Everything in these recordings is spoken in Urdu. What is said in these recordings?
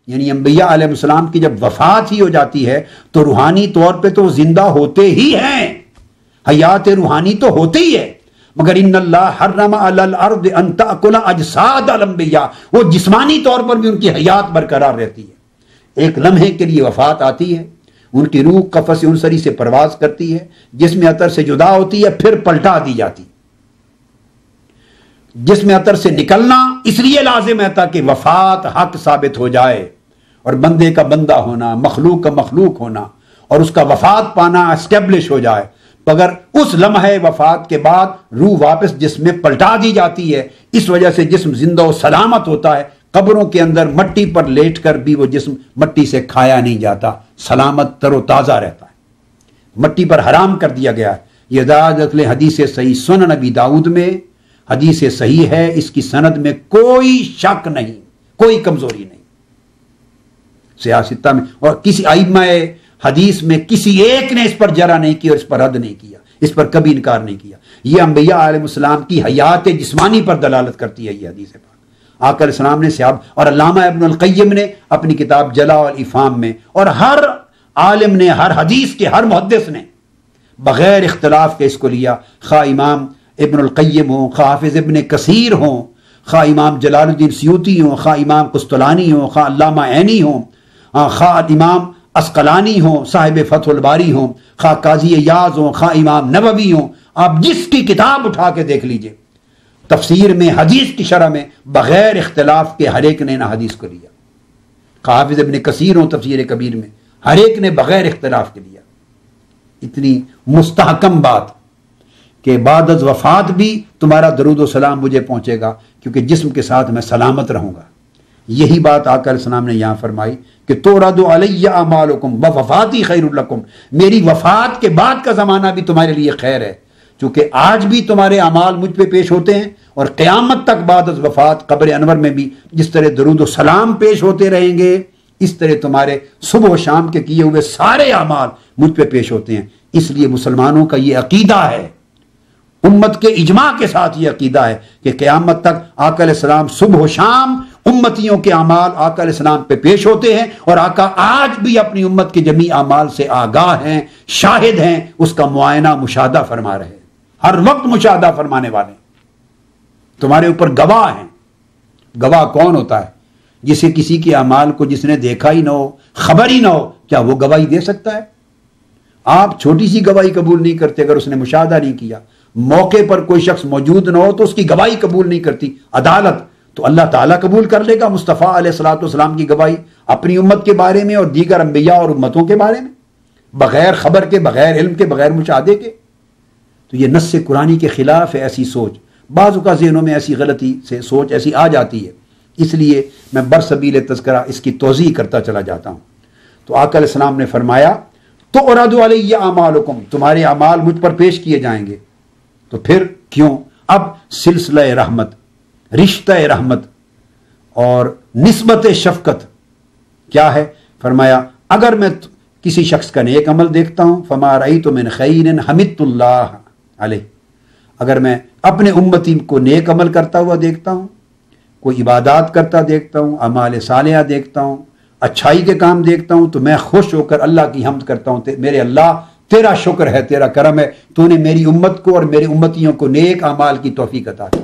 یعنی انبیاء علیہ السلام کی جب وفات ہی ہو جاتی ہے تو روحانی طور پہ تو زندہ ہوتے ہی ہیں، حیات روحانی تو ہوتے ہی ہے، مگر ان اللہ حرم علی الارض ان تأکل اجساد الانبیاء، وہ جسمانی طور پر بھی ان کی حیات برقرار رہتی ہے، ایک لمحے کے لیے وفات آتی ہے، ان کی روح قفس انصری سے پرواز کرتی ہے، جسم عطر سے جدا ہوتی ہے، پھر پلٹا دی جاتی ہے۔ جسم عطر سے نکلنا اس لیے لازم ہے تاکہ وفات حق ثابت ہو جائے اور بندے کا بندہ ہونا، مخلوق کا مخلوق ہونا اور اس کا وفات پانا اسٹیبلش ہو جائے، مگر اس لمحے وفات کے بعد روح واپس جسم میں پلٹا دی جاتی ہے، اس وجہ سے جسم زندہ و سلامت ہوتا ہے، قبروں کے اندر مٹی پر لیٹ کر بھی وہ جسم مٹی سے کھایا نہیں جاتا، سلامت تر و تازہ رہتا ہے، مٹی پر حرام کر دیا گیا ہے۔ یہ دعوت حدیث صحیح سنن نبی داؤد میں حدیث صحیح ہے، اس کی سند میں کوئی شک نہیں، کوئی کمزوری نہیں، سیاستہ میں اور کسی ائمہ حدیث میں کسی ایک نے اس پر جرح نہیں کی اور اس پر رد نہیں کیا، اس پر کبھی انکار نہیں کیا۔ یہ انبیاء علیہ السلام کی حیات جسمانی پر دلالت کرتی ہے یہ حدیث پاک۔ آقا علیہ السلام نے صحابہ اور علامہ ابن القیم نے اپنی کتاب جلا الافہام میں، اور ہر عالم نے، ہر حدیث کے ہر محدث نے بغیر اختلاف کے اس کو لیا، خواہ امام ابن القیم ہوں، خواہ حافظ ابن کثیر ہوں، خواہ امام جلال الدین سیوطی ہوں، خواہ امام قسطلانی ہوں، خواہ علامہ عینی ہوں، خواہ امام عسقلانی ہوں، صاحب فتح الباری ہوں، خواہ قاضی ایاز ہوں، خواہ امام نووی ہوں، آپ جس کی کتاب اٹھا کے دیکھ لیجئے، تفسیر میں، حدیث کی شرح میں بغیر اختلاف کے ہر ایک نے نہ حدیث کو لیا، خواہ حافظ ابن کثیر ہوں تفسیر کبیر میں، ہر ایک نے بغیر اختلاف کے لیا۔ اتنی مستحکم بات کہ بعد از وفات بھی تمہارا درود و سلام مجھے پہنچے گا، کیونکہ جسم کے ساتھ میں سلامت رہوں گا۔ یہی بات آقا علیہ السلام نے یہاں فرمائی کہ تورد علی اعمالکم وفاتی خیر لکم، میری وفات کے بعد کا زمانہ بھی تمہارے لیے خیر ہے، چونکہ آج بھی تمہارے اعمال مجھ پہ پیش ہوتے ہیں، اور قیامت تک بعد از وفات قبر انور میں بھی جس طرح درود و سلام پیش ہوتے رہیں گے، اس طرح تمہارے صبح و شام کے کیے ہوئے سارے اعمال مجھ پہ پیش ہوتے ہیں۔ اس لیے مسلمانوں کا یہ عقیدہ ہے، امت کے اجماع کے ساتھ یہ عقیدہ ہے کہ قیامت تک آقا علیہ السلام صبح و شام امتیوں کے اعمال آقا علیہ السلام پہ پیش ہوتے ہیں، اور آقا آج بھی اپنی امت کے جمیع اعمال سے آگاہ ہیں، شاہد ہیں، اس کا معائنہ مشاہدہ فرما رہے ہیں، ہر وقت مشاہدہ فرمانے والے ہیں، تمہارے اوپر گواہ ہیں۔ گواہ کون ہوتا ہے؟ جسے کسی کے اعمال کو جس نے دیکھا ہی نہ ہو، خبر ہی نہ ہو، کیا وہ گواہی دے سکتا ہے؟ آپ چھوٹی سی گواہی قبول نہیں کرتے اگر اس نے مشاہدہ نہیں کیا، موقع پر کوئی شخص موجود نہ ہو تو اس کی گواہی قبول نہیں کرتی عدالت، تو اللہ تعالیٰ قبول کر لے گا مصطفیٰ علیہ الصلوۃ والسلام کی گواہی اپنی امت کے بارے میں اور دیگر انبیاء اور امتوں کے بارے میں، بغیر خبر کے، بغیر علم کے، بغیر مشاہدے کے؟ تو یہ نص قرآنی کے خلاف ہے ایسی سوچ، بعض اوقات ذہنوں میں ایسی غلطی سے سوچ ایسی آ جاتی ہے، اس لیے میں برسبیل تذکرہ اس کی توضیح کرتا چلا جاتا ہوں۔ تو آقا علیہ السلام نے فرمایا تو اُرَدُ عَلَيَّ أَعْمَالُكُمْ، تمہارے اعمال مجھ پر پیش کیے جائیں گے۔ تو پھر کیوں؟ اب سلسلہ رحمت، رشتہ رحمت اور نسبت شفقت کیا ہے؟ فرمایا اگر میں کسی شخص کا نیک عمل دیکھتا ہوں، فما رأیت من خیر حمدت اللہ علیہ، اگر میں اپنے امتی کو نیک عمل کرتا ہوا دیکھتا ہوں، کوئی عبادات کرتا دیکھتا ہوں، اعمال صالحہ دیکھتا ہوں، اچھائی کے کام دیکھتا ہوں، تو میں خوش ہو کر اللہ کی حمد کرتا ہوں، میرے اللہ تیرا شکر ہے، تیرا کرم ہے، تو نے میری امت کو اور میرے امتیوں کو نیک اعمال کی توفیق عطا کی،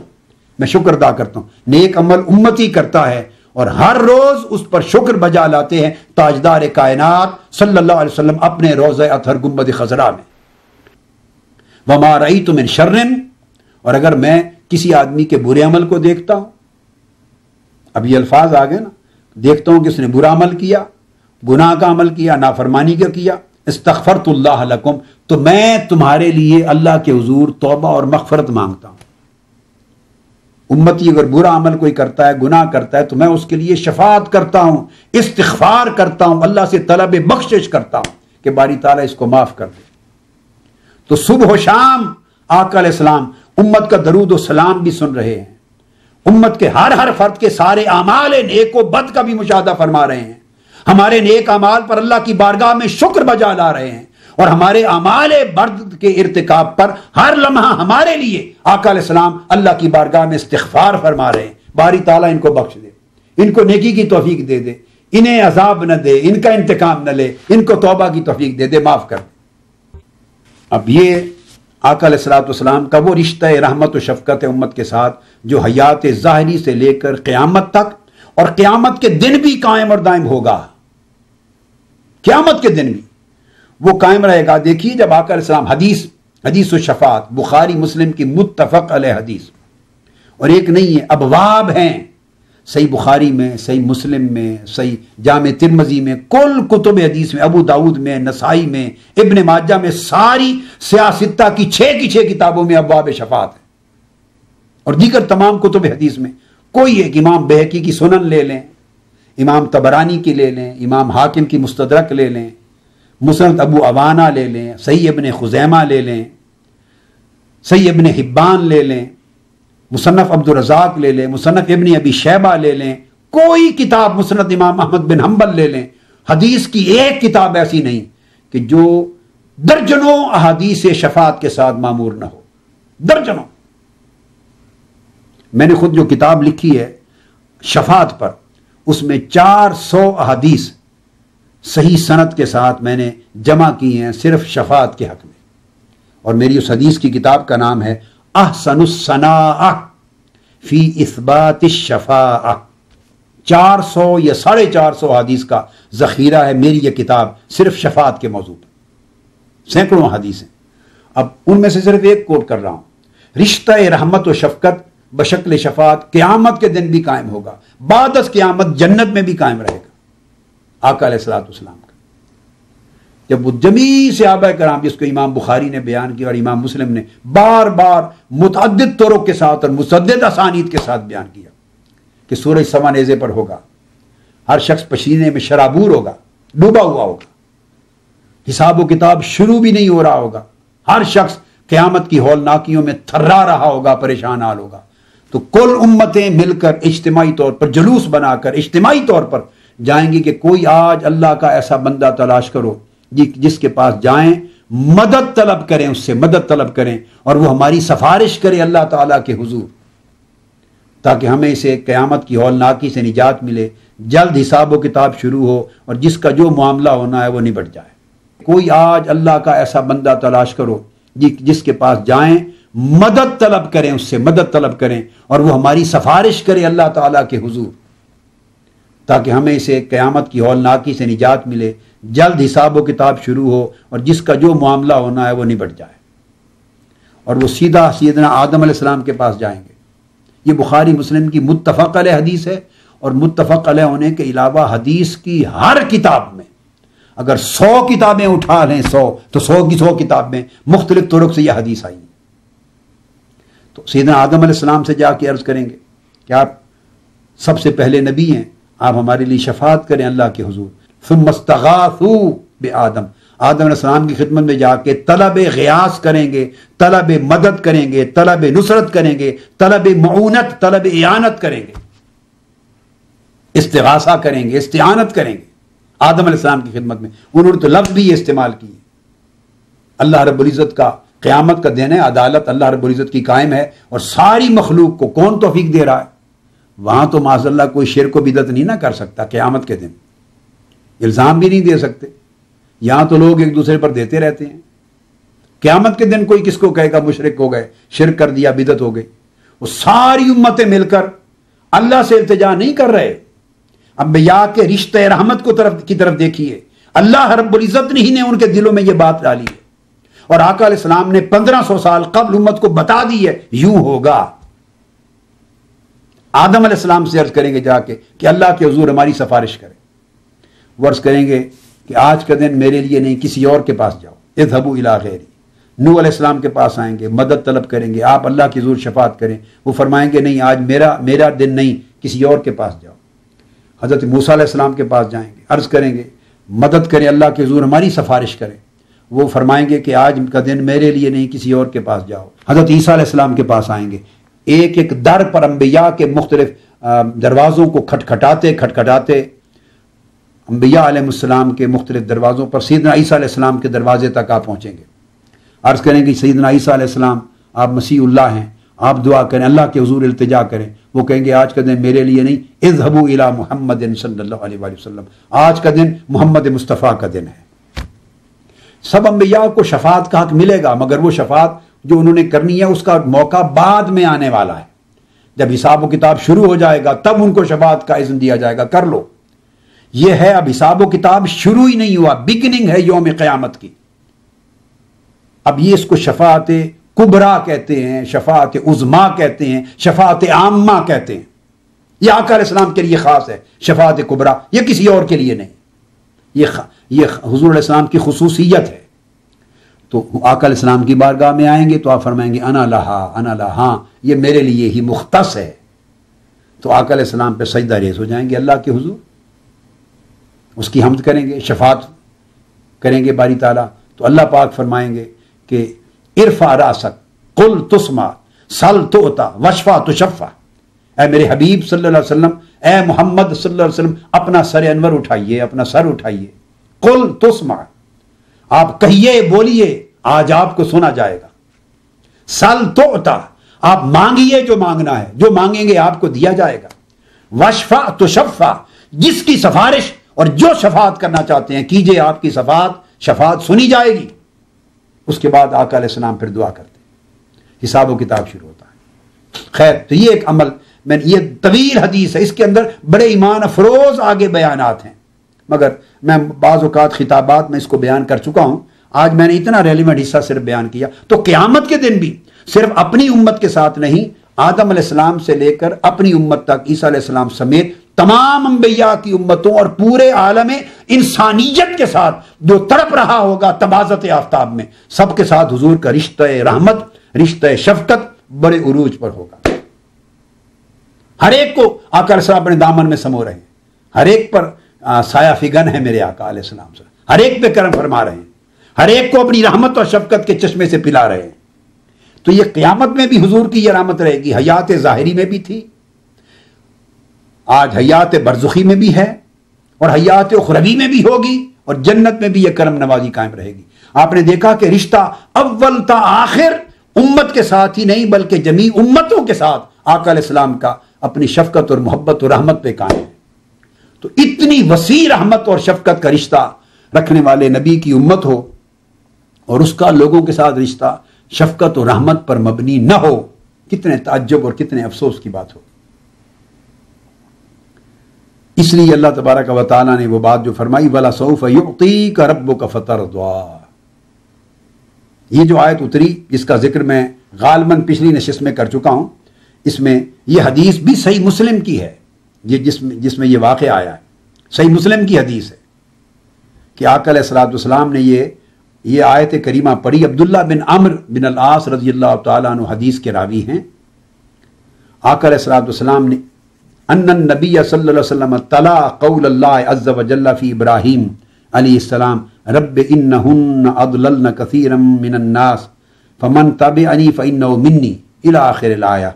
میں شکر ادا کرتا ہوں۔ نیک عمل امتی کرتا ہے اور ہر روز اس پر شکر بجا لاتے ہیں تاجدار کائنات صلی اللہ علیہ وسلم اپنے روضہ اطہر گنبد خضرا میں۔ وما رأیت من شر، اور اگر میں کسی آدمی کے برے عمل کو دیکھتا ہوں، اب یہ الفاظ آ گئے نا، دیکھتا ہوں کہ اس نے برا عمل کیا، گناہ کا عمل کیا، نافرمانی کا کیا، استغفرت اللہ لکم، تو میں تمہارے لیے اللہ کے حضور توبہ اور مغفرت مانگتا ہوں۔ امتی اگر برا عمل کوئی کرتا ہے، گناہ کرتا ہے، تو میں اس کے لیے شفاعت کرتا ہوں، استغفار کرتا ہوں، اللہ سے طلب بخشش کرتا ہوں کہ باری تعالیٰ اس کو معاف کر دے۔ تو صبح و شام آقا علیہ السلام امت کا درود و سلام بھی سن رہے ہیں، امت کے ہر فرد کے سارے اعمال نیک و بد کا بھی مشاہدہ فرما رہے ہیں، ہمارے نیک اعمال پر اللہ کی بارگاہ میں شکر بجا لا رہے ہیں، اور ہمارے اعمال برد کے ارتکاب پر ہر لمحہ ہمارے لیے آقا علیہ السلام اللہ کی بارگاہ میں استغفار فرما رہے ہیں، باری تعالیٰ ان کو بخش دے، ان کو نیکی کی توفیق دے دے، انہیں عذاب نہ دے، ان کا انتقام نہ لے، ان کو توبہ کی توفیق دے دے، معاف کر دے۔ اب یہ آقا علیہ الصلوۃ والسلام کا وہ رشتہ رحمت و شفقت امت کے ساتھ جو حیات ظاہری سے لے کر قیامت تک اور قیامت کے دن بھی قائم اور دائم ہوگا، قیامت کے دن بھی وہ قائم رہے گا۔ دیکھیے جب آقا علیہ السلام حدیث و شفاعت بخاری مسلم کی متفق علیہ حدیث، اور ایک نہیں ہے، ابواب ہیں، صحیح بخاری میں، صحیح مسلم میں، صحیح جامع ترمذی میں، کل کتب حدیث میں، ابو داؤد میں، نسائی میں، ابن ماجہ میں، ساری سیاستہ کی 6 کتابوں میں ابواب شفاعت ہے، اور دیگر تمام کتب حدیث میں۔ کوئی ایک امام بہقی کی سنن لے لیں، امام طبرانی کی لے لیں، امام حاکم کی مستدرک لے لیں، مسند ابو عوانہ لے لیں، صحیح ابن خزیمہ لے لیں، صحیح ابن حبان لے لیں، مصنف عبد الرزاق لے لیں، مصنف ابن ابی شیبہ لے لیں، کوئی کتاب، مسند امام احمد بن حنبل لے لیں، حدیث کی ایک کتاب ایسی نہیں کہ جو درجنوں احادیث شفاعت کے ساتھ معمور نہ ہو، درجنوں۔ میں نے خود جو کتاب لکھی ہے شفاعت پر، اس میں 400 احادیث صحیح سند کے ساتھ میں نے جمع کی ہیں صرف شفاعت کے حق میں، اور میری اس حدیث کی کتاب کا نام ہے احسن الصناع فی اثبات الشفاعہ۔ 400 یا 450 حدیث کا ذخیرہ ہے میری یہ کتاب صرف شفاعت کے موضوع پر، سینکڑوں حدیث ہیں۔ اب ان میں سے صرف ایک کوٹ کر رہا ہوں، رشتہ رحمت و شفقت بشکل شفاعت قیامت کے دن بھی قائم ہوگا، بعد از قیامت جنت میں بھی قائم رہے گا آقا علیہ الصلوۃ والسلام کا۔ جب وہ جمیع صحابہ کرام، جس کو امام بخاری نے بیان کیا اور امام مسلم نے بار بار متعدد طرق کے ساتھ اور متعدد اسانید کے ساتھ بیان کیا کہ سورج سوا نیزے پر ہوگا، ہر شخص پسینے میں شرابور ہوگا، ڈوبا ہوا ہوگا، حساب و کتاب شروع بھی نہیں ہو رہا ہوگا، ہر شخص قیامت کی ہولناکیوں میں تھرا رہا ہوگا، پریشان حال ہوگا، تو کل امتیں مل کر اجتماعی طور پر جلوس بنا کر اجتماعی طور پر جائیں گی کہ کوئی آج اللہ کا ایسا بندہ تلاش کرو جس کے پاس جائیں، مدد طلب کریں، اس سے مدد طلب کریں، اور وہ ہماری سفارش کرے اللہ تعالیٰ کے حضور، تاکہ ہمیں اسے قیامت کی ہولناکی سے نجات ملے، جلد حساب و کتاب شروع ہو، اور جس کا جو معاملہ ہونا ہے وہ نبٹ جائے۔ کوئی آج اللہ کا ایسا بندہ تلاش کرو جس کے پاس جائیں، مدد طلب کریں، اس سے مدد طلب کریں، اور وہ ہماری سفارش کرے اللہ تعالیٰ کے حضور، تاکہ ہمیں اسے قیامت کی ہولناکی سے نجات ملے، جلد حساب و کتاب شروع ہو، اور جس کا جو معاملہ ہونا ہے وہ نبٹ جائے۔ اور وہ سیدھا سیدنا آدم علیہ السلام کے پاس جائیں گے۔ یہ بخاری مسلم کی متفق علیہ حدیث ہے، اور متفق علیہ ہونے کے علاوہ حدیث کی ہر کتاب میں، اگر 100 کتابیں اٹھا لیں 100 تو 100 کی 100 کتاب میں مختلف طرق سے یہ حدیث آئی ہے۔ تو سیدنا آدم علیہ السلام سے جا کے عرض کریں گے کہ آپ سب سے پہلے نبی ہیں، آپ ہمارے لیے شفاعت کریں اللہ کے حضور۔ ثم استغاثوا بآدم، آدم علیہ السلام کی خدمت میں جا کے طلب غیاث کریں گے، طلب مدد کریں گے، طلب نصرت کریں گے، طلب معونت، طلب اعانت کریں گے، استغاثہ کریں گے، استعانت کریں گے آدم علیہ السلام کی خدمت میں۔ انہوں نے تو لفظ بھی یہ استعمال کیے۔ اللہ رب العزت کا قیامت کا دن ہے، عدالت اللہ رب العزت کی قائم ہے، اور ساری مخلوق کو کون توفیق دے رہا ہے؟ وہاں تو معاذ اللہ کوئی شرک و بدعت نہیں نہ کر سکتا قیامت کے دن، الزام بھی نہیں دے سکتے۔ یہاں تو لوگ ایک دوسرے پر دیتے رہتے ہیں، قیامت کے دن کوئی کس کو کہے گا مشرک ہو گئے، شرک کر دیا، بدعت ہو گئی؟ وہ ساری امتیں مل کر اللہ سے التجا نہیں کر رہے۔ انبیاء کے رشتہ رحمت کی طرف دیکھیے، اللہ رب العزت ہی نے ان کے دلوں میں یہ بات ڈالی ہے، اور آقا علیہ السلام نے 1500 سال قبل امت کو بتا دی ہے یوں ہوگا۔ آدم علیہ السلام سے عرض کریں گے جا کے کہ اللہ کے حضور ہماری سفارش کرے، وہ عرض کریں گے کہ آج کا دن میرے لیے نہیں، کسی اور کے پاس جاؤ، اذهبوا الى غیری۔ نوح علیہ السلام کے پاس آئیں گے، مدد طلب کریں گے، آپ اللہ کے حضور شفاعت کریں، وہ فرمائیں گے نہیں آج میرا دن نہیں، کسی اور کے پاس جاؤ۔ حضرت موسیٰ علیہ السلام کے پاس جائیں گے، عرض کریں گے مدد کریں اللہ کے حضور ہماری سفارش کریں، وہ فرمائیں گے کہ آج کا دن میرے لیے نہیں، کسی اور کے پاس جاؤ۔ حضرت عیسیٰ علیہ السلام کے پاس آئیں گے، ایک ایک در پر انبیاء کے مختلف دروازوں کو کھٹکھٹاتے انبیاء علیہ السلام کے مختلف دروازوں پر سیدنا عیسیٰ علیہ السلام کے دروازے تک آپ پہنچیں گے، عرض کریں گے سیدنا عیسیٰ علیہ السلام آپ مسیح اللہ ہیں، آپ دعا کریں، اللہ کے حضور التجا کریں، وہ کہیں گے آج کا دن میرے لیے نہیں، اذهبوا الی محمد صلی اللہ علیہ وآلہ وسلم، آج کا دن محمد مصطفیٰ کا دن ہے۔ سب انبیاء کو شفاعت کا حق ملے گا، مگر وہ شفاعت جو انہوں نے کرنی ہے اس کا موقع بعد میں آنے والا ہے۔ جب حساب و کتاب شروع ہو جائے گا تب ان کو شفاعت کا اذن دیا جائے گا، کر لو۔ یہ ہے اب حساب و کتاب شروع ہی نہیں ہوا، بگننگ ہے یوم قیامت کی۔ اب یہ اس کو شفاعت کبریٰ کہتے ہیں، شفاعت عظمیٰ کہتے ہیں، شفاعت عامہ کہتے ہیں۔ یہ آقا علیہ السلام کے لیے خاص ہے شفاعت کبریٰ، یہ کسی اور کے لیے نہیں، یہ حضور علیہ السلام کی خصوصیت ہے۔ تو آقا علیہ السلام کی بارگاہ میں آئیں گے تو آپ فرمائیں گے انا لہا، یہ میرے لیے ہی مختص ہے۔ تو آقا علیہ السلام پہ سجدہ ریز ہو جائیں گے اللہ کے حضور، اس کی حمد کریں گے، شفاعت کریں گے باری تعالیٰ۔ تو اللہ پاک فرمائیں گے کہ ارفع راسک قل تسمع سل تؤتا واشفع تشفع، اے میرے حبیب صلی اللہ علیہ وسلم، اے محمد صلی اللہ علیہ وسلم، اپنا سر انور اٹھائیے، اپنا سر اٹھائیے، قل تسمع، آپ کہیے بولیے، آج آپ کو سنا جائے گا۔ سل تؤتا، آپ مانگیے جو مانگنا ہے، جو مانگیں گے آپ کو دیا جائے گا۔ واشفع تشفع، جس کی سفارش اور جو شفاعت کرنا چاہتے ہیں کیجئے، آپ کی شفاعت سنی جائے گی۔ اس کے بعد آقا علیہ السلام پھر دعا کرتے ہیں، حساب و کتاب شروع ہوتا ہے۔ خیر، تو یہ ایک عمل، یہ طویل حدیث ہے، اس کے اندر بڑے ایمان افروز آگے بیانات ہیں، مگر میں بعض اوقات خطابات میں اس کو بیان کر چکا ہوں، آج میں نے اتنا ریلیونٹ حصہ صرف بیان کیا۔ تو قیامت کے دن بھی صرف اپنی امت کے ساتھ نہیں، آدم علیہ السلام سے لے کر اپنی امت تک، عیسیٰ علیہ السلام سمیت تمام انبیاء کی امتوں اور پورے عالم انسانیت کے ساتھ جو تڑپ رہا ہوگا تباذت آفتاب میں، سب کے ساتھ حضور کا رشتہ رحمت، رشتہ شفقت بڑے عروج پر ہوگا۔ ہر ایک کو آقا علیہ السلام اپنے دامن میں سمو رہے ہیں، ہر ایک پر سایہ فگن ہے میرے آقا علیہ السلام سے، ہر ایک پہ کرم فرما رہے ہیں، ہر ایک کو اپنی رحمت اور شفقت کے چشمے سے پلا رہے ہیں۔ تو یہ قیامت میں بھی حضور کی یہ رحمت رہے گی، حیات ظاہری میں بھی تھی، آج حیات برزخی میں بھی ہے، اور حیات اخروی میں بھی ہوگی، اور جنت میں بھی یہ کرم نوازی قائم رہے گی۔ آپ نے دیکھا کہ رشتہ اول تا آخر امت کے ساتھ ہی نہیں بلکہ جمیع امتوں کے ساتھ آقا علیہ السلام کا اپنی شفقت اور محبت اور رحمت پہ قائم ہے۔ تو اتنی وسیع رحمت اور شفقت کا رشتہ رکھنے والے نبی کی امت ہو، اور اس کا لوگوں کے ساتھ رشتہ شفقت اور رحمت پر مبنی نہ ہو، کتنے تعجب اور کتنے افسوس کی بات ہو۔ اس لیے اللہ تبارک و تعالیٰ نے وہ بات جو فرمائی وَلَسَوْفَ يُعْطِيكَ رَبُّكَ فَتَرْضَىٰ، یہ جو آیت اتری جس کا ذکر میں غالباً پچھلی نشست میں کر چکا ہوں، اس میں یہ حدیث بھی صحیح مسلم کی ہے، یہ جس میں یہ واقعہ آیا ہے، صحیح مسلم کی حدیث ہے کہ آقا علیہ الصلوۃ والسلام نے یہ آیت کریمہ پڑھی۔ عبداللہ بن عمرو بن العاص رضی اللہ تعالیٰ عنہ حدیث کے راوی ہیں۔ آقا علیہ الصلوۃ والسلام نے ان النبی صلی اللہ علیہ وسلم تلا قول اللہ عز وجل فی ابراہیم علیہ السلام رب انہن اضللن کثیرا من الناس فمن تبعنی فانہ منی الی آخر الآیہ،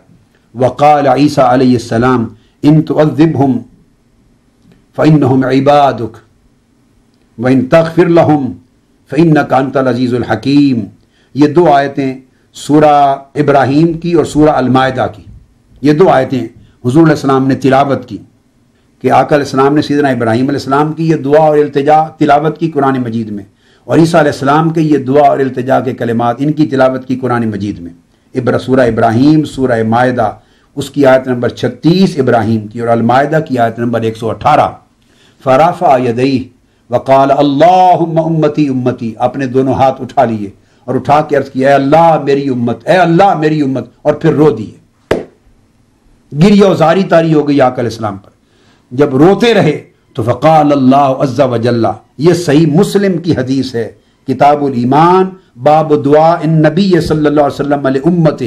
وقال عیسیٰ علیہ السلام ان تعذبہم فانہم عبادک وان تغفر لہم فانک انت العزیز الحکیم۔ یہ دو آیتیں سورہ ابراہیم کی اور سورہ المائدہ کی، یہ دو آیتیں حضور علیہ السلام نے تلاوت کی کہ آقا علیہ السلام نے سیدنا ابراہیم علیہ السلام کی یہ دعا اور التجا تلاوت کی قرآن مجید میں، اور عیسیٰ علیہ السلام کے یہ دعا اور التجا کے کلمات ان کی تلاوت کی قرآن مجید میں۔ سورہ ابراہیم، سورہ مائدہ اس کی آیت نمبر 36 ابراہیم کی، اور المائدہ کی آیت نمبر 118۔ فرفع یدیہ وقال اللہم امتی امتی، اپنے دونوں ہاتھ اٹھا لیے اور اٹھا کے عرض کیا اے اللہ میری امت، اے اللہ میری امت، اور پھر رو دیے، گریہ و زاری تاری ہو گئی آقا علیہ السلام پر۔ جب روتے رہے تو فقال اللہ عز وجل، یہ صحیح مسلم کی حدیث ہے، کتاب الایمان باب دعا النبی صلی اللہ علیہ وسلم لامتہ،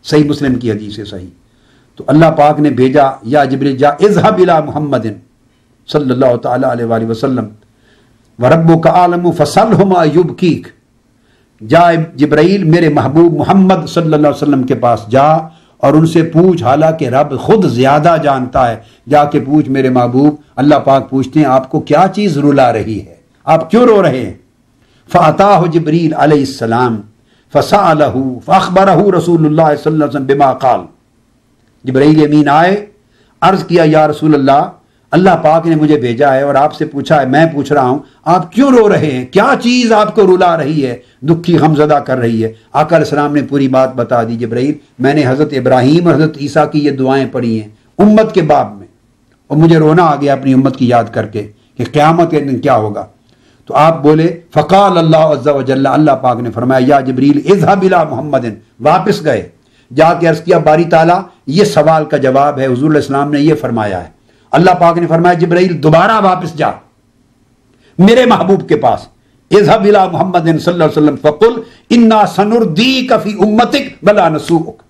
صحیح مسلم کی حدیث ہے صحیح۔ تو اللہ پاک نے بھیجا یا جبریل جا اذهب الى محمد صلی اللہ تعالی علیہ وآلہ وسلم وربک اعلم فصلہ ما یبکیک، جا جبرائیل میرے محبوب محمد صلی اللہ علیہ وسلم کے پاس جا اور ان سے پوچھ، حالانکہ رب خود زیادہ جانتا ہے، جا کے پوچھ میرے محبوب۔ اللہ پاک پوچھتے ہیں آپ کو کیا چیز رلا رہی ہے، آپ کیوں رو رہے ہیں؟ فاتاہ جبریل علیہ السلام، فسألہ فاخبرہ رسول اللہ صلی اللہ علیہ وسلم بما قال، جبرائیل امین آئے، عرض کیا یا رسول اللہ پاک نے مجھے بھیجا ہے اور آپ سے پوچھا ہے، میں پوچھ رہا ہوں آپ کیوں رو رہے ہیں، کیا چیز آپ کو رلا رہی ہے، دکھی غمزدہ کر رہی ہے؟ آقا علیہ السلام نے پوری بات بتا دی، جبرائیل میں نے حضرت ابراہیم اور حضرت عیسیٰ کی یہ دعائیں پڑھی ہیں امت کے باب میں، اور مجھے رونا آ گیا اپنی امت کی یاد کر کے کہ قیامت کے دن کیا ہوگا۔ تو آپ بولے فقال اللہ عز و جل، اللہ پاک نے فرمایا یا جبریل اذهب الى محمد، واپس گئے جا کے عرض کیا باری تعالیٰ یہ سوال کا جواب ہے، حضور علیہ السلام نے یہ فرمایا ہے۔ اللہ پاک نے فرمایا جبرائیل دوبارہ واپس جا میرے محبوب کے پاس، اذهب الى محمد صلی اللہ علیہ وسلم فقل انا سنردیک فی امتک ولا نسوءک،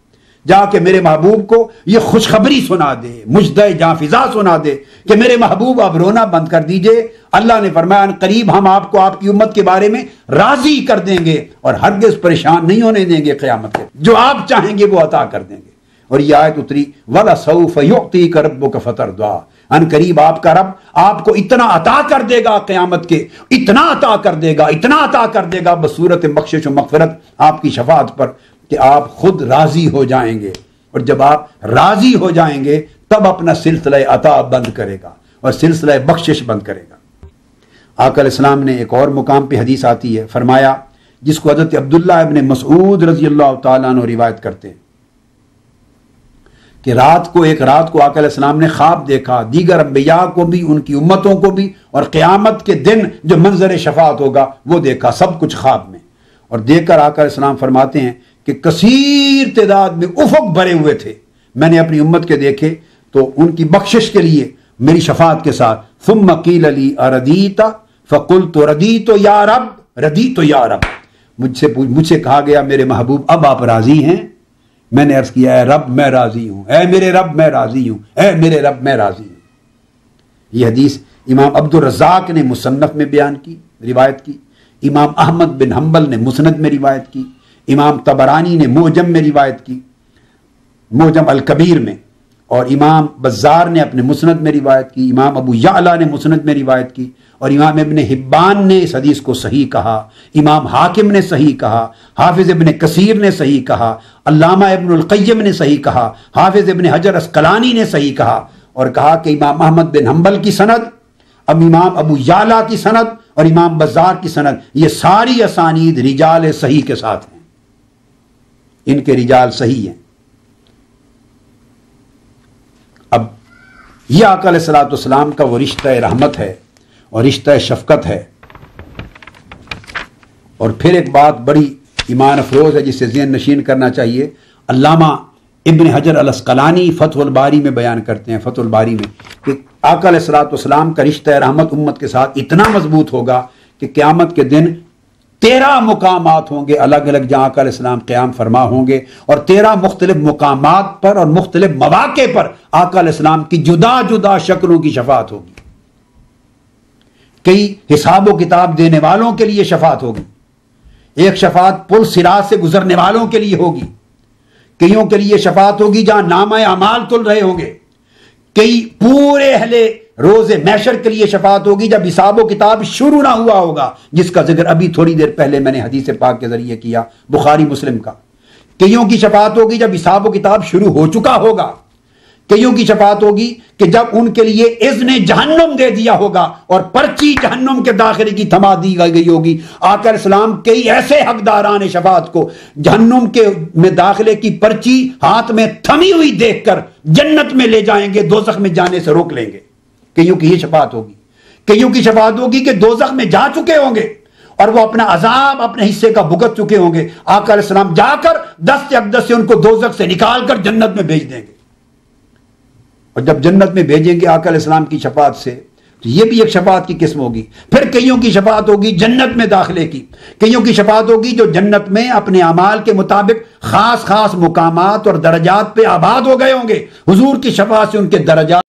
جا کے میرے محبوب کو یہ خوشخبری سنا دے، مجدہ جاں فضا سنا دے کہ میرے محبوب آپ رونا بند کر دیجئے، اللہ نے فرمایا ان قریب ہم آپ کو آپ کی امت کے بارے میں راضی کر دیں گے اور ہرگز پریشان نہیں ہونے دیں گے، قیامت کے جو آپ چاہیں گے وہ عطا کر دیں گے۔ اور یہ آیت اتری وَلَسَوْفَ يُعْطِيكَ رَبُّكَ فَتَرْضَىٰ، ان قریب آپ کا رب آپ کو اتنا عطا کر دے گا، قیامت کے اتنا عطا کر دے گا، اتنا عطا کر دے گا بصورت بخشش و مغفرت آپ کی شفاعت پر کہ آپ خود راضی ہو جائیں گے، اور جب آپ راضی ہو جائیں گے تب اپنا سلسلہ عطا بند کرے گا اور سلسلہ بخشش بند کرے گا۔ آقا علیہ السلام نے ایک اور مقام پہ حدیث آتی ہے، فرمایا جس کو حضرت عبداللہ ابن مسعود رضی اللہ تعالیٰ عنہ روایت کرتے ہیں کہ ایک رات کو آقا علیہ السلام نے خواب دیکھا، دیگر انبیاء کو بھی ان کی امتوں کو بھی، اور قیامت کے دن جو منظر شفاعت ہوگا وہ دیکھا، سب کچھ خواب میں۔ اور دیکھ کر آقا علیہ السلام فرماتے ہیں کہ کثیر تعداد میں افق بھرے ہوئے تھے، میں نے اپنی امت کے دیکھے تو ان کی بخشش کے لیے میری شفاعت کے ساتھ ثم قیل لی اردیت فقلت ردیت یا رب، ردیت یا رب، مجھ سے کہا گیا میرے محبوب اب آپ راضی ہیں؟ میں نے عرض کیا اے رب میں راضی ہوں، اے میرے رب میں راضی ہوں، اے میرے رب میں راضی ہوں۔ یہ حدیث امام عبد الرزاق نے مصنف میں بیان کی، روایت کی، امام احمد بن حنبل نے مسند میں روایت کی، امام طبرانی نے معجم میں روایت کی، معجم الکبیر میں، اور امام بزار نے اپنے مسند میں روایت کی، امام ابو یعلا نے مسند میں روایت کی، اور امام ابن حبان نے اس حدیث کو صحیح کہا، امام حاکم نے صحیح کہا، حافظ ابن کثیر نے صحیح کہا، علامہ ابن القیم نے صحیح کہا، حافظ ابن حجر اسقلانی نے صحیح کہا، اور کہا کہ امام احمد بن حنبل کی سند، اب امام ابو یعلا کی سند اور امام بزار کی سند، یہ ساری اسانید رجال صحیح کے ساتھ ہیں، ان کے رجال صحیح ہیں۔ اب یہ آقا علیہ الصلوۃ والسلام کا وہ رشتہ رحمت ہے اور رشتہ شفقت ہے۔ اور پھر ایک بات بڑی ایمان افروز ہے جسے ذہن نشین کرنا چاہیے، علامہ ابن حجر الاسقلانی فتح الباری میں بیان کرتے ہیں، فتح الباری میں، کہ آقا علیہ الصلوۃ والسلام کا رشتہ رحمت امت کے ساتھ اتنا مضبوط ہوگا کہ قیامت کے دن 13 مقامات ہوں گے الگ الگ جہاں آقا علیہ السلام قیام فرما ہوں گے، اور 13 مختلف مقامات پر اور مختلف مواقع پر آقا علیہ السلام کی جدا جدا شکلوں کی شفاعت ہوگی۔ کئی حساب و کتاب دینے والوں کے لیے شفاعت ہوگی، ایک شفاعت پل صراط سے گزرنے والوں کے لیے ہوگی، کئیوں کے لیے شفاعت ہوگی جہاں نامہ اعمال تل رہے ہوں گے، کئی پورے اہل روز محشر کے لیے شفاعت ہوگی جب حساب و کتاب شروع نہ ہوا ہوگا، جس کا ذکر ابھی تھوڑی دیر پہلے میں نے حدیث پاک کے ذریعے کیا، بخاری مسلم کا۔ کئیوں کی شفاعت ہوگی جب حساب و کتاب شروع ہو چکا ہوگا، کئیوں کی شفاعت ہوگی کہ جب ان کے لیے اذن جہنم دے دیا ہوگا اور پرچی جہنم کے داخلے کی تھما دی گئی ہوگی۔ آقا علیہ السلام کئی ایسے حقداران شفاعت کو جہنم کے میں داخلے کی پرچی ہاتھ میں تھمی ہوئی دیکھ کر جنت میں لے جائیں گے، دوزخ میں جانے سے روک لیں گے۔ کئیوں کی یہ شفاعت ہوگی، کئیوں کی شفاعت ہوگی کہ دوزخ میں جا چکے ہوں گے اور وہ اپنا عذاب اپنے حصے کا بھگت چکے ہوں گے، آقا علیہ السلام جا کر دست اقدس سے ان کو دوزخ سے نکال کر جنت میں بھیج دیں گے، اور جب جنت میں بھیجیں گے آقا علیہ السلام کی شفاعت سے تو یہ بھی ایک شفاعت کی قسم ہوگی۔ پھر کئیوں کی شفاعت ہوگی جنت میں داخلے کی، کئیوں کی شفاعت ہوگی جو جنت میں اپنے اعمال کے مطابق خاص خاص مقامات اور درجات پہ آباد ہو گئے ہوں گے، حضور کی شفاعت سے ان کے درجات